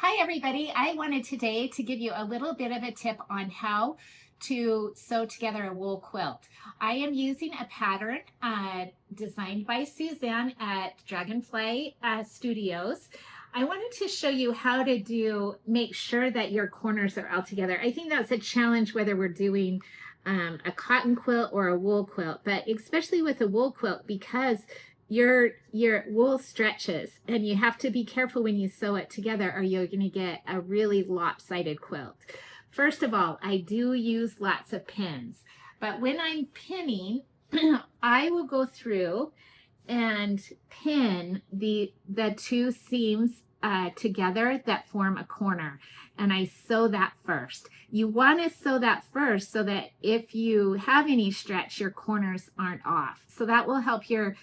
Hi everybody, I wanted today to give you a little bit of a tip on how to sew together a wool quilt. I am using a pattern designed by Suzanne at Dragonfly Studios. I wanted to show you how to make sure that your corners are all together. I think that's a challenge whether we're doing a cotton quilt or a wool quilt, but especially with a wool quilt because your wool stretches and you have to be careful when you sew it together or you're going to get a really lopsided quilt. First of all, I do use lots of pins, but when I'm pinning, I will go through and pin the two seams together that form a corner, and I sew that first. You want to sew that first so that if you have any stretch, your corners aren't off. So that will help your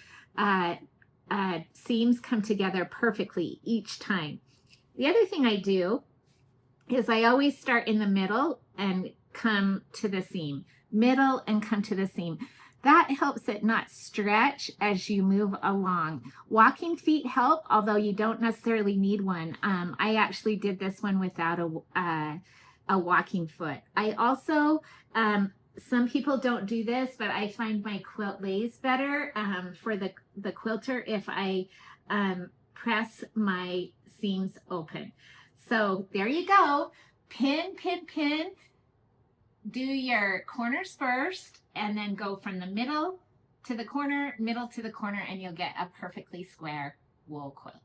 seams come together perfectly each time. The other thing I do is I always start in the middle and come to the seam, middle and come to the seam. That helps it not stretch as you move along. Walking feet help, although you don't necessarily need one. I actually did this one without a walking foot. I also, some people don't do this, but I find my quilt lays better for the quilter if I press my seams open. So there you go. Pin, pin, pin. Do your corners first and then go from the middle to the corner, middle to the corner, and you'll get a perfectly square wool quilt.